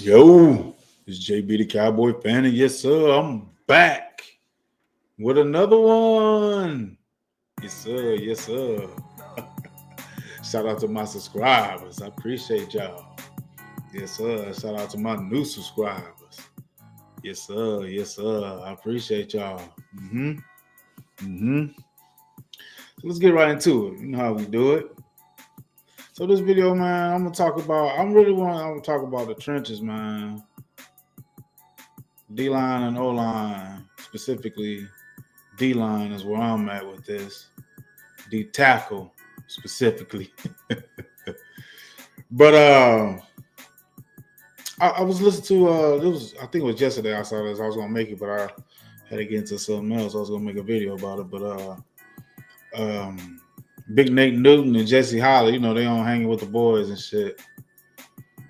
Yo, it's JB the Cowboy fan, and yes, sir, I'm back with another one. Yes, sir, yes, sir. Shout out to my subscribers. I appreciate y'all. Yes, sir. Shout out to my new subscribers. Yes, sir, yes, sir. I appreciate y'all. Mm-hmm. So let's get right into it. You know how we do it. So this video, man, I'm gonna talk about the trenches, man. D line and O line, specifically D line is where I'm at with this. D tackle specifically. But I was listening to I think it was yesterday I saw this. I was gonna make it, but I had to get into something else. I was gonna make a video about it, but Big Nate Newton and Jesse Holly, they on hanging with the boys and shit.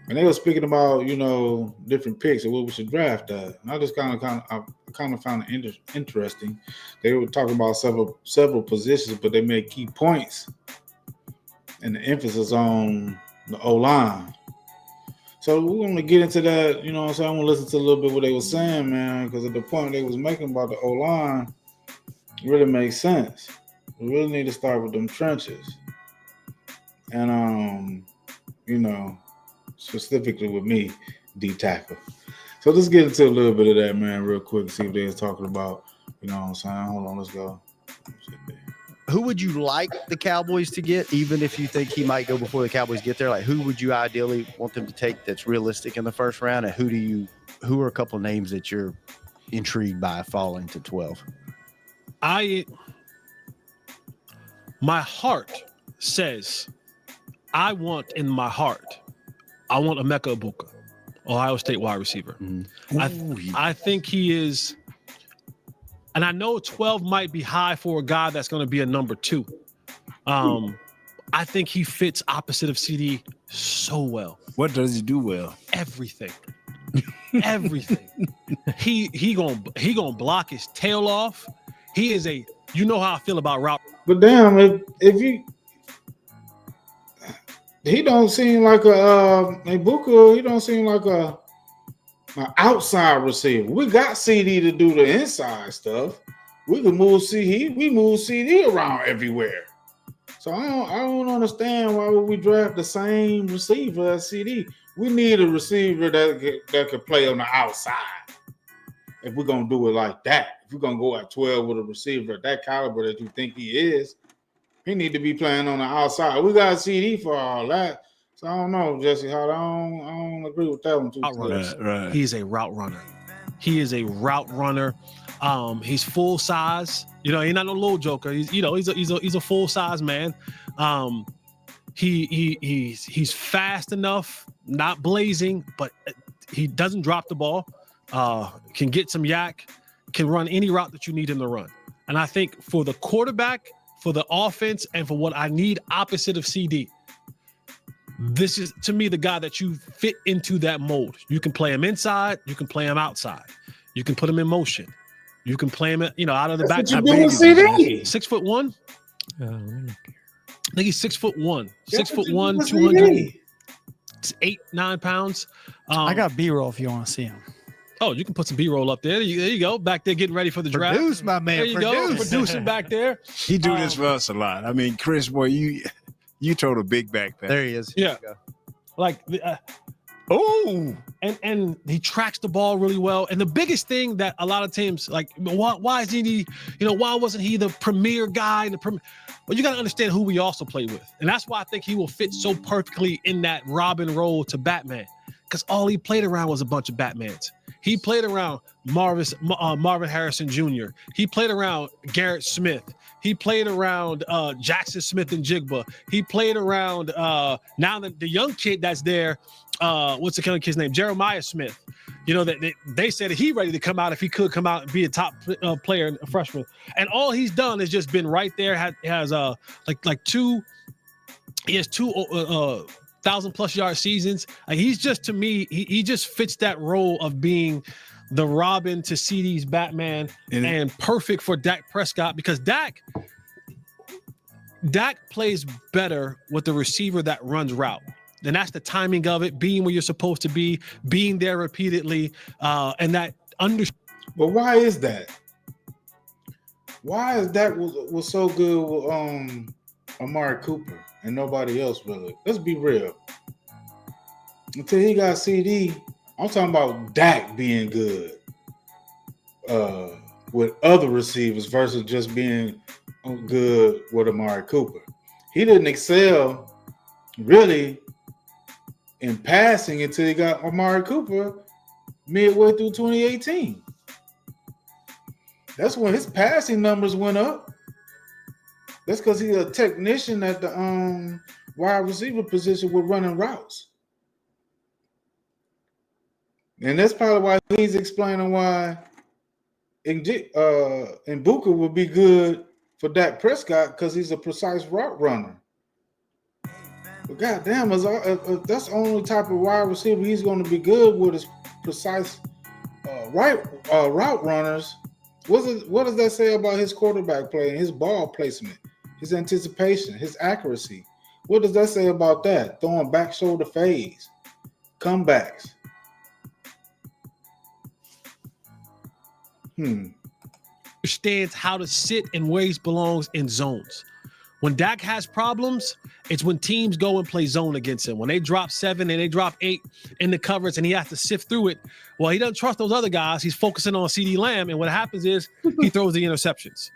And they were speaking about, different picks and what we should draft at. And I just kind of found it interesting. They were talking about several positions, but they made key points and the emphasis on the O-line. So we're going to get into that, I'm going to listen to a little bit what they were saying, man, because at the point they was making about the O-line, it really makes sense. We really need to start with them trenches. And, specifically with me, D tackle. So let's get into a little bit of that, man, real quick. See if they're talking about, what I'm saying. Hold on, let's go. Who would you like the Cowboys to get, even if you think he might go before the Cowboys get there? Like, who would you ideally want them to take that's realistic in the first round? And who are a couple of names that you're intrigued by falling to 12? My heart says, I want Emeka Egbuka, Ohio State wide receiver. I think he is, and I know 12 might be high for a guy that's going to be a number 2. I think he fits opposite of CD so well. What does he do well? Everything. He gonna block his tail off. He is you know how I feel about route. But damn, he don't seem like Egbuka. He don't seem like an outside receiver. We got CD to do the inside stuff. We can move CD. We move CD around everywhere. So I don't understand why would we draft the same receiver as CD. We need a receiver that could play on the outside. If we're gonna do it like that, if we're gonna go at 12 with a receiver at that caliber that you think he is, he need to be playing on the outside. We got CD for all that. So I don't know, Jesse. I don't agree with that one too. Right. He's a route runner. He's full size. He's not no little joker. He's a full size man. He's fast enough, not blazing, but he doesn't drop the ball. Can get some yak, can run any route that you need him to run. And I think for the quarterback, for the offense, and for what I need opposite of CD, this is, to me, the guy that you fit into that mold. You can play him inside. You can play him outside. You can put him in motion. You can play him, out of the back. 6'1". I think he's 6'1". 6'1", 208-9 pounds. I got B-roll if you want to see him. Oh, you can put some B-roll up there. There you go. Back there getting ready for the draft. Produce, my man. There you go. Producing back there. He do this for us a lot. I mean, Chris, boy, you told a big backpack. There he is. Yeah. And he tracks the ball really well. And the biggest thing that a lot of teams why is he? Why wasn't he the premier guy? Well, you got to understand who we also play with, and that's why I think he will fit so perfectly in that Robin role to Batman, because all he played around was a bunch of Batmans. He played around Marvin Harrison Jr. He played around Garrett Smith. He played around Jackson Smith and Jigba. He played around now the young kid that's there. What's the kid's name? Jeremiah Smith. They said he ready to come out if he could come out and be a top player, a freshman. And all he's done is just been right there. He has 2 1,000+ yard seasons. He's just, to me, he just fits that role of being the Robin to CD's Batman, and perfect for Dak Prescott, because Dak plays better with the receiver that runs route. And that's the timing of it, being where you're supposed to be, being there repeatedly, and that But why is that? Why is that was so good with Amari Cooper and nobody else really? Let's be real. Until he got CD, I'm talking about Dak being good with other receivers versus just being good with Amari Cooper. He didn't excel really in passing until he got Amari Cooper midway through 2018. That's when his passing numbers went up. That's because he's a technician at the wide receiver position with running routes. And that's probably why he's explaining why Mbuka would be good for Dak Prescott because he's a precise route runner. But goddamn, that's the only type of wide receiver he's going to be good with is precise route runners. What does that say about his quarterback play and his ball placement, his anticipation, his accuracy? What does that say about that? Throwing back shoulder fades, comebacks. Understands how to sit and where he belongs in zones. When Dak has problems, it's when teams go and play zone against him. When they drop 7 and they drop 8 in the coverage and he has to sift through it, well, he doesn't trust those other guys. He's focusing on CeeDee Lamb, and what happens is he throws the interceptions.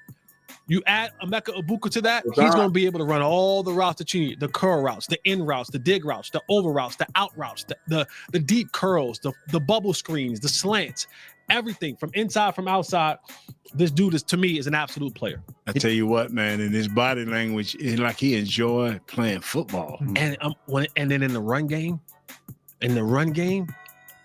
You add Emeka Egbuka to that, he's going to be able to run all the routes that you need, the curl routes, the in routes, the dig routes, the over routes, the out routes, the deep curls, the bubble screens, the slants, everything from inside, from outside. This dude is, to me, is an absolute player. I tell you what, man, in his body language, it's like he enjoyed playing football. And then in the run game,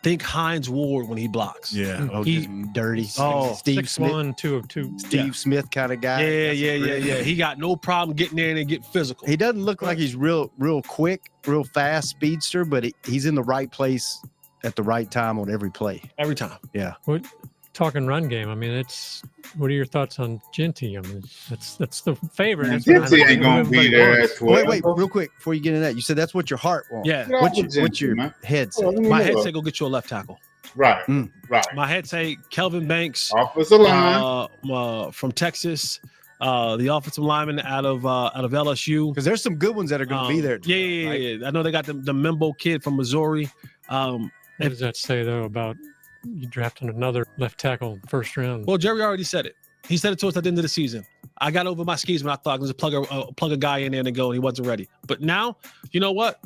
think Hines Ward when he blocks. Yeah. He's dirty. Steve Smith. 6'1", 2 of 2. Steve Smith kind of guy. Yeah. He got no problem getting there and get physical. He doesn't look like he's real quick, real fast speedster, but he's in the right place at the right time on every play. Every time. Yeah. Talking run game, I mean, what are your thoughts on Genty? I mean, that's the favorite. Man, Genty ain't gonna be there at 12. Wait, real quick before you get into that, you said that's what your heart wants. Yeah. What's your head say? My head say go get you a left tackle. Right. Right. My head say Kelvin Banks, offensive line from Texas, the offensive lineman out of LSU. Because there's some good ones that are going to be there. Yeah. I know they got the Mimbo kid from Missouri. What does that say though about you drafting another left tackle first round? Well, Jerry already said it. He said it to us at the end of the season. I got over my skis when I thought I was going to plug a guy in there and go, and he wasn't ready. But now, you know what?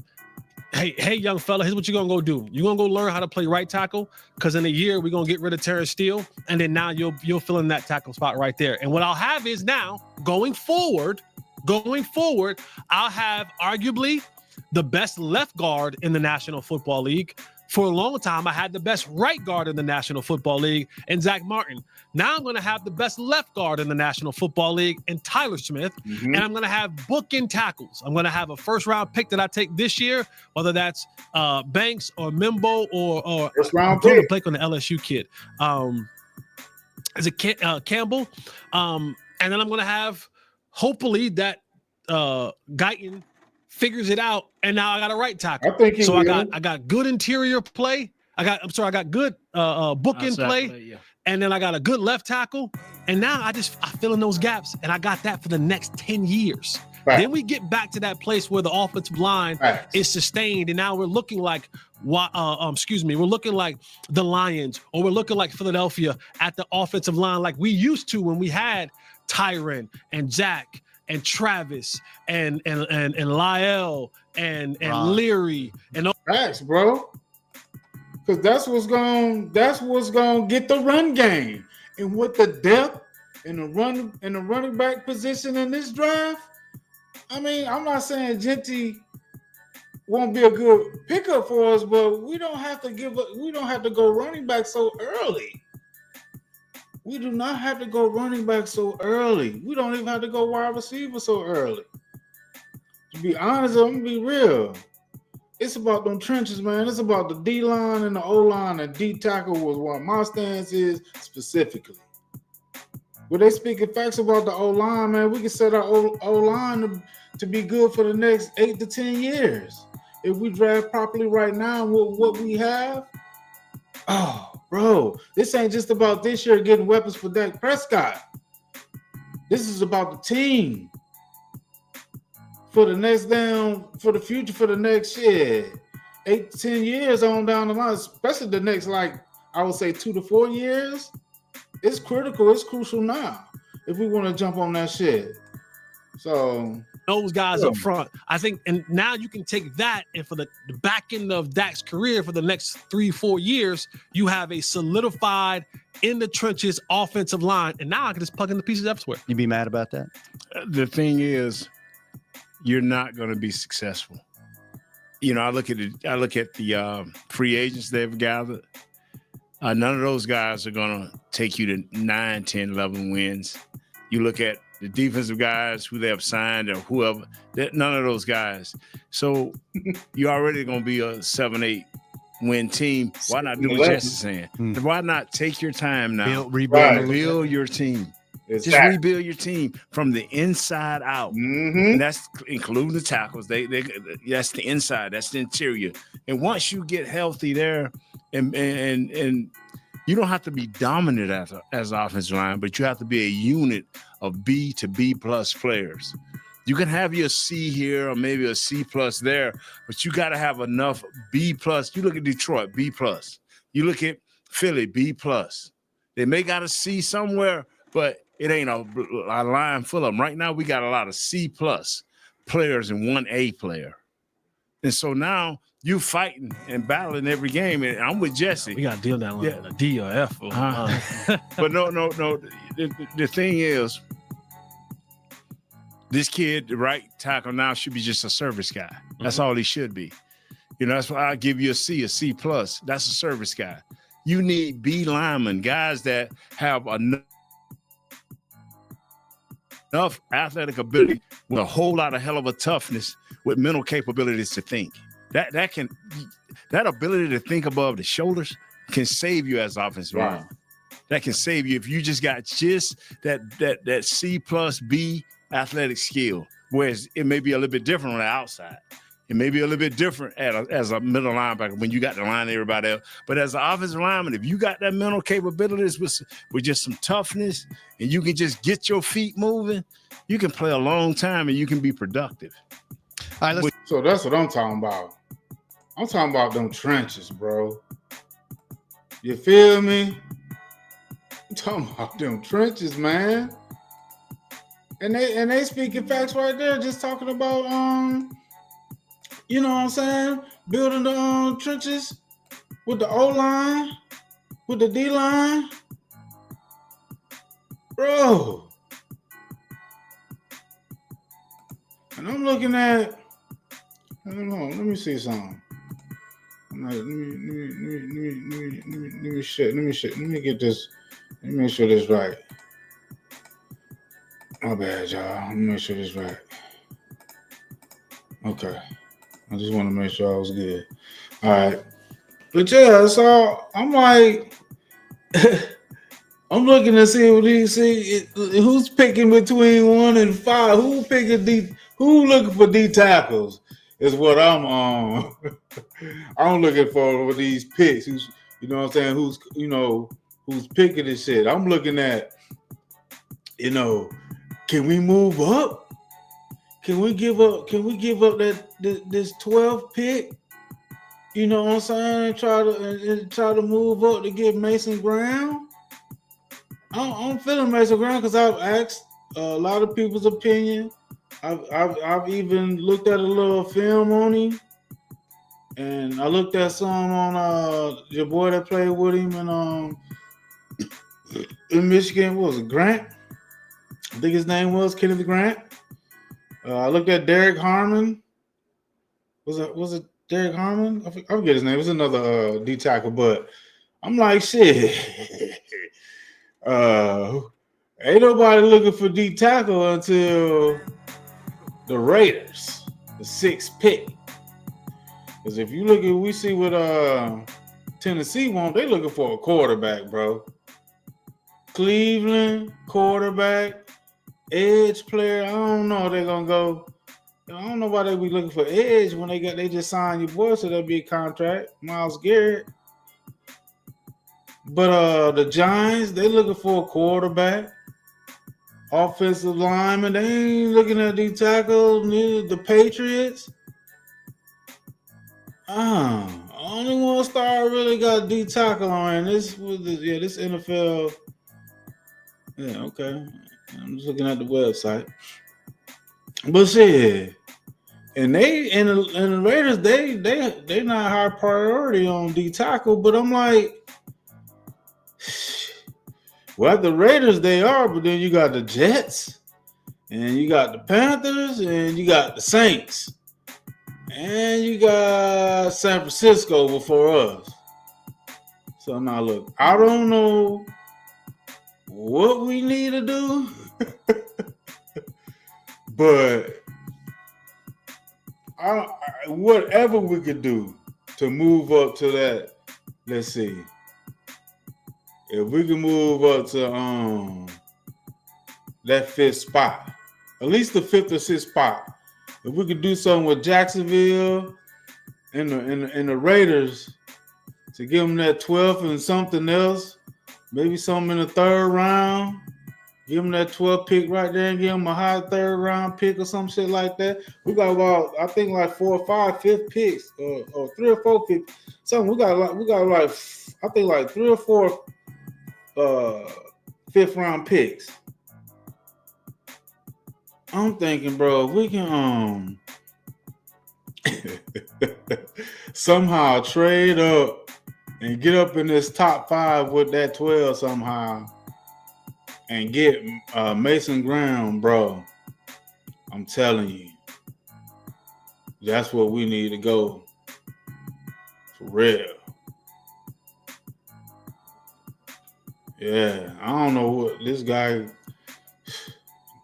Hey, young fella, here's what you're going to go do. You're going to go learn how to play right tackle, because in a year, we're going to get rid of Terrence Steele, and then now you'll fill in that tackle spot right there. And what I'll have is now, going forward, I'll have arguably the best left guard in the National Football League. For a long time, I had the best right guard in the National Football League in Zach Martin. Now I'm going to have the best left guard in the National Football League in Tyler Smith. And I'm going to have bookend tackles. I'm going to have a first-round pick that I take this year, whether that's Banks or Mimbo or first-round pick. Blake on the LSU kid. Is it Campbell? And then I'm going to have, hopefully, that Guyton figures it out, and now I got a right tackle. I think so. I got good interior play. I got good bookend play, and then I got a good left tackle. And now I fill in those gaps, and I got that for the next 10 years. Right. Then we get back to that place where the offensive line is sustained, and now we're looking like we're looking like the Lions, or we're looking like Philadelphia at the offensive line, like we used to when we had Tyron and Zach and Travis and Lyle and Leary and all. Facts, bro. Because that's what's gonna get the run game. And with the depth in the running back position in this draft, I mean, I'm not saying Genty won't be a good pickup for us, but we don't have to go running back so early. We do not have to go running back so early. We don't even have to go wide receiver so early. To be honest, I'm gonna be real. It's about them trenches, man. It's about the D line and the O line, and D tackle was what my stance is specifically. But they speaking facts about the O line, man. We can set our O line to be good for the next 8 to 10 years. if we draft properly right now with what we have. Oh, bro, this ain't just about this year getting weapons for Dak Prescott. This is about the team for the next for the future, for the next 8 to 10 years on down the line, especially the next, like I would say 2 to 4 years. It's critical. It's crucial now if we want to jump on that shit. So those guys up front, I think, and now you can take that, and for the back end of Dak's career for the next 3-4 years, you have a solidified in the trenches offensive line, and now I can just plug in the pieces elsewhere. You be mad about that? The thing is, you're not going to be successful. You know, I look at the free agents they've gathered. None of those guys are going to take you to 9, 10, 11 wins. You look at the defensive guys who they have signed or whoever, none of those guys. So you're already going to be a 7, 8 win team. Why not do what Jess is saying? Why not take your time now? Rebuild your team. Exactly. Just rebuild your team from the inside out. And that's including the tackles. That's the inside. That's the interior. And once you get healthy there, and you don't have to be dominant as an offensive line, but you have to be a unit of B to B plus players. You can have your C here or maybe a C plus there, but you got to have enough B plus. You look at Detroit, B plus. You look at Philly, B plus. They may got a C somewhere, but it ain't a line full of them. Right now, we got a lot of C plus players and one A player. And so now you fighting and battling every game. And I'm with Jesse. We got to deal that line, a D or F. But no. The thing is, this kid, the right tackle now, should be just a service guy. That's all he should be. You know, that's why I give you a C plus. That's a service guy. You need B linemen, guys that have enough athletic ability with a whole lot of hell of a toughness with mental capabilities to think. That ability to think above the shoulders can save you as offensive line. That can save you if you just got that C plus B athletic skill. Whereas it may be a little bit different on the outside. It may be a little bit different as a middle linebacker when you got to line everybody else. But as an offensive lineman, if you got that mental capabilities with just some toughness and you can just get your feet moving, you can play a long time and you can be productive. All right, so that's what I'm talking about. I'm talking about them trenches, bro. You feel me? I'm talking about them trenches, man. And they speaking facts right there, just talking about you know what I'm saying? Building the trenches with the O-line, with the D-line. Bro. And I'm looking at, I don't know, let me see something. Let me get this, let me make sure this right. My bad, y'all. Let me make sure this right. Okay. I just want to make sure I was good. All right. But yeah, so I'm like, I'm looking to see who's picking between 1 and 5. Who looking for D tackles is what I'm on. I'm looking for these picks. Who's, you know what I'm saying? Who's picking this shit. I'm looking at, can we move up? Can we give up this 12th pick? You know what I'm saying? And try to move up to get Mason Graham. I'm feeling Mason Graham because I've asked a lot of people's opinion. I've even looked at a little film on him, and I looked at some on your boy that played with him in Michigan. What was it, Grant? I think his name was Kenneth Grant. I looked at Derek Harmon. Was it Derek Harmon? I forget his name. It was another D tackle, but I'm like, shit. Ain't nobody looking for D tackle until the Raiders, the 6th pick. Because if you look at, we see what Tennessee want, they looking for a quarterback, bro. Cleveland quarterback. Edge player, I don't know. They're gonna go I don't know why they be looking for edge when they just signed your boy, so that'd be a contract, Myles Garrett. But the Giants, they looking for a quarterback, offensive lineman. They ain't looking at these tackles. Neither the Patriots. Only one star really got D tackle on. This was this NFL. Yeah, okay. I'm just looking at the website. But shit, and the Raiders, they not high priority on D tackle. But I'm like, well, the Raiders they are, but then you got the Jets, and you got the Panthers, and you got the Saints, and you got San Francisco before us. So now look, I don't know what we need to do, but whatever we could do to move up to that, let's see. If we can move up to that fifth spot, at least the fifth or sixth spot, if we could do something with Jacksonville and the Raiders to give them that 12th and something else, maybe something in the third round, give them that 12th pick right there and give them a high third round pick or some shit like that. We got about, I think, like 4 or 5 fifth picks or 3 or 4 picks. Something we got like I think like 3 or 4 fifth round picks. I'm thinking, bro, if we can somehow trade up and get up in this top 5 with that 12 somehow and get Mason Graham, bro, I'm telling you, that's what we need to go for real. Yeah, I don't know what this guy,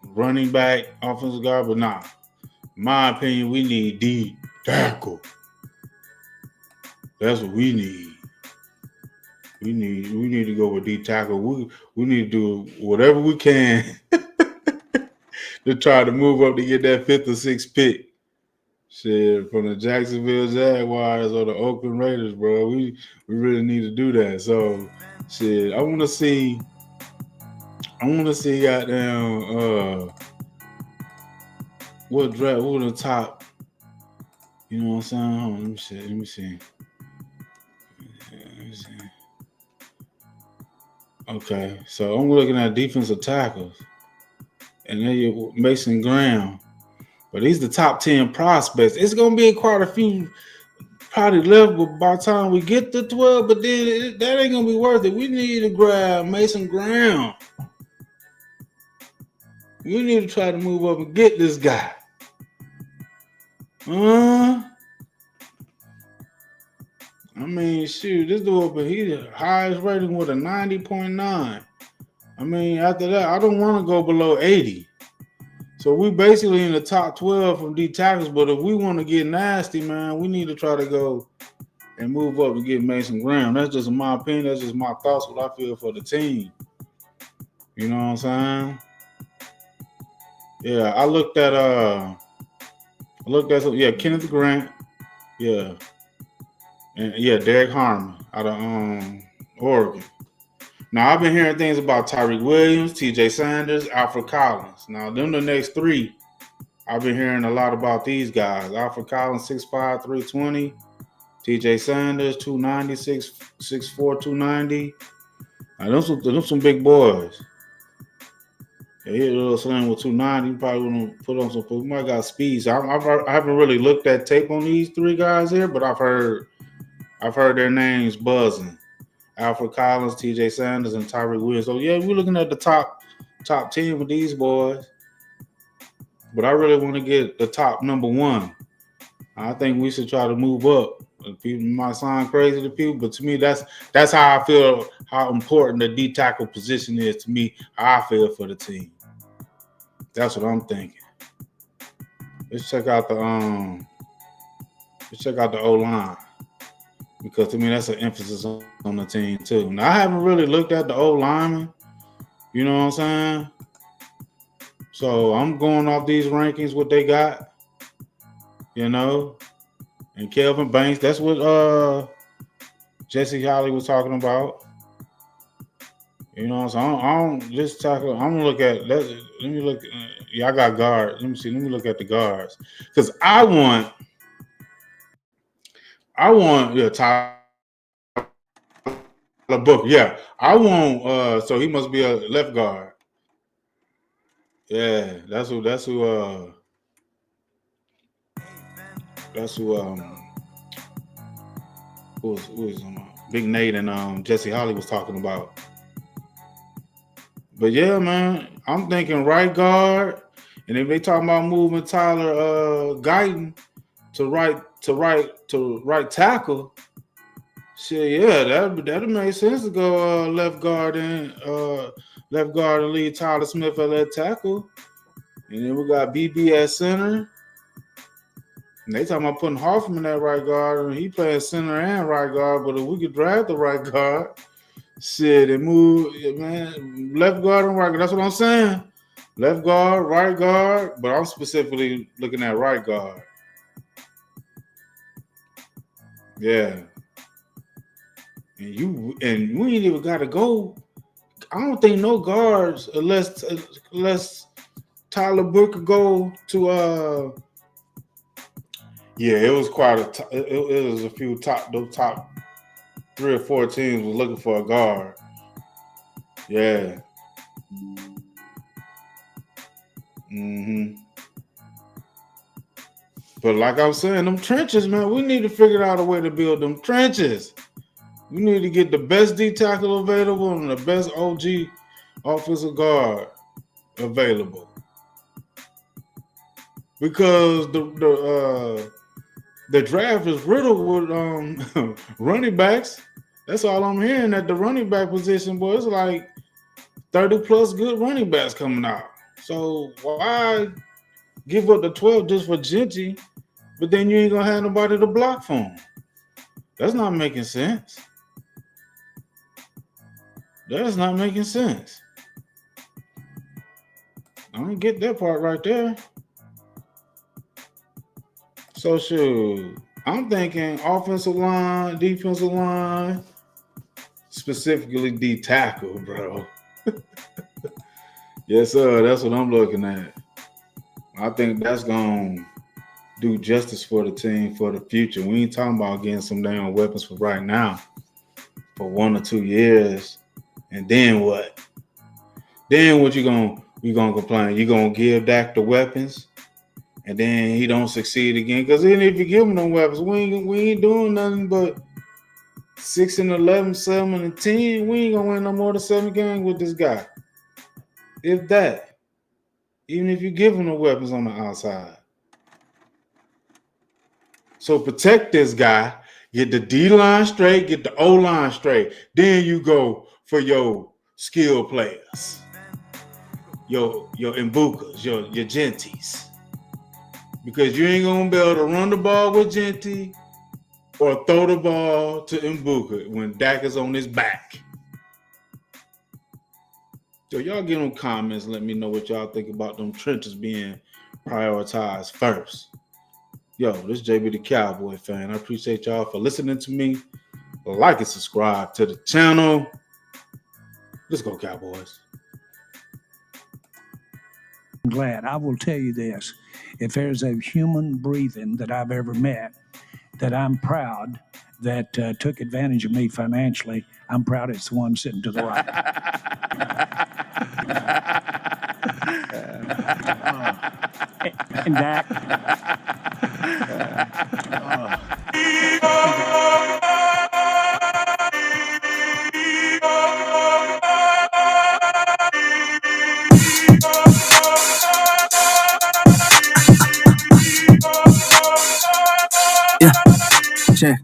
running back, offensive guy, but nah. In my opinion, we need D tackle. That's what we need. We need to go with D tackle. We need to do whatever we can to try to move up to get that 5th or 6th pick. Shit, from the Jacksonville Jaguars or the Oakland Raiders, bro. We really need to do that. So shit, I wanna see goddamn what draft, what the top, you know what I'm saying? Hold on, let me see. Okay, so I'm looking at defensive tackles. And then you Mason Graham. But he's the top 10 prospects. It's gonna be quite a few probably left by the time we get to 12, but then that ain't gonna be worth it. We need to grab Mason Graham. We need to try to move up and get this guy. I mean, shoot, this dude, but he's the highest rating with a 90.9. I mean, after that, I don't want to go below 80. So we basically in the top 12 from D tackles, but if we want to get nasty, man, we need to try to go and move up to get Mason Graham. That's just my opinion. That's just my thoughts, what I feel for the team. You know what I'm saying? Yeah, I looked at Kenneth Grant. Yeah. And yeah, Derek Harmon out of Oregon. Now, I've been hearing things about Tyreek Williams, TJ Sanders, Alfred Collins. Now, them the next 3. I've been hearing a lot about these guys. Alfred Collins, 6'5", 320. TJ Sanders, 290, 6'4", 290. Now, those some big boys. Yeah, he a little slim with 290. You probably want to put on some food. Might got speed. So I haven't really looked at tape on these 3 guys here, but I've heard their names buzzing. Alfred Collins, TJ Sanders, and Tyreek Williams. So yeah, we're looking at the top 10 with these boys. But I really want to get the top number 1. I think we should try to move up. People might sound crazy to people, but to me, that's how I feel, how important the D tackle position is to me, how I feel for the team. That's what I'm thinking. Let's check out the O-line. Because to me, that's an emphasis on the team too. Now, I haven't really looked at the O-lineman. You know what I'm saying? So I'm going off these rankings, what they got. you know, and Kelvin Banks. That's what Jesse Holly was talking about. You know, so I don't just talk. I'm gonna look at. Let me look. Yeah, I got guard. Let me see. Let me look at the guards because I want Tyler Booker. Yeah, I want. So he must be a left guard. Yeah, that's who. Who is Big Nate and Jesse Holly was talking about. But yeah, man, I'm thinking right guard, and if they talking about moving Tyler Guyton to right tackle, shit, yeah, that'd make sense to go left guard and leave Tyler Smith at left tackle, and then we got BB at center. And they talking about putting Hoffman at right guard, and he playing center and right guard. But if we could draft the right guard, shit, and move, man, left guard and right guard. That's what I'm saying. Left guard, right guard, but I'm specifically looking at right guard. Yeah. And we ain't even got to go. I don't think no guards unless Tyler Booker go to yeah, it was quite it was a few top 3 or 4 teams was looking for a guard. Yeah. But like I was saying, them trenches, man, we need to figure out a way to build them trenches. We need to get the best D tackle available and the best OG offensive guard available. Because the draft is riddled with running backs. That's all I'm hearing at the running back position, boy. It's like 30 plus good running backs coming out. So why give up the 12 just for Genty, but then you ain't gonna have nobody to block for him? That's not making sense. That is not making sense. I don't get that part right there. So shoot, I'm thinking offensive line, defensive line, specifically D tackle, bro. Yes, sir. That's what I'm looking at. I think that's gonna do justice for the team for the future. We ain't talking about getting some damn weapons for right now, for 1 or 2 years, and then what? Then what you gonna complain? You gonna give Dak the weapons? And then he don't succeed again. Because even if you give him them weapons, we ain't doing nothing but 6-11, 7-10. We ain't gonna win no more than 7 games with this guy. If that. Even if you give him the weapons on the outside. So protect this guy. Get the D line straight, get the O line straight. Then you go for your skill players. Your Mbukas, your Genties. Because you ain't gonna be able to run the ball with Genty or throw the ball to Mbuka when Dak is on his back. So y'all get them comments. Let me know what y'all think about them trenches being prioritized first. Yo, this is JB the Cowboy fan. I appreciate y'all for listening to me. Like and subscribe to the channel. Let's go, Cowboys. I'm glad. I will tell you this. If there's a human breathing that I've ever met that I'm proud that took advantage of me financially, I'm proud it's the one sitting to the right. And Dak. Yeah, check.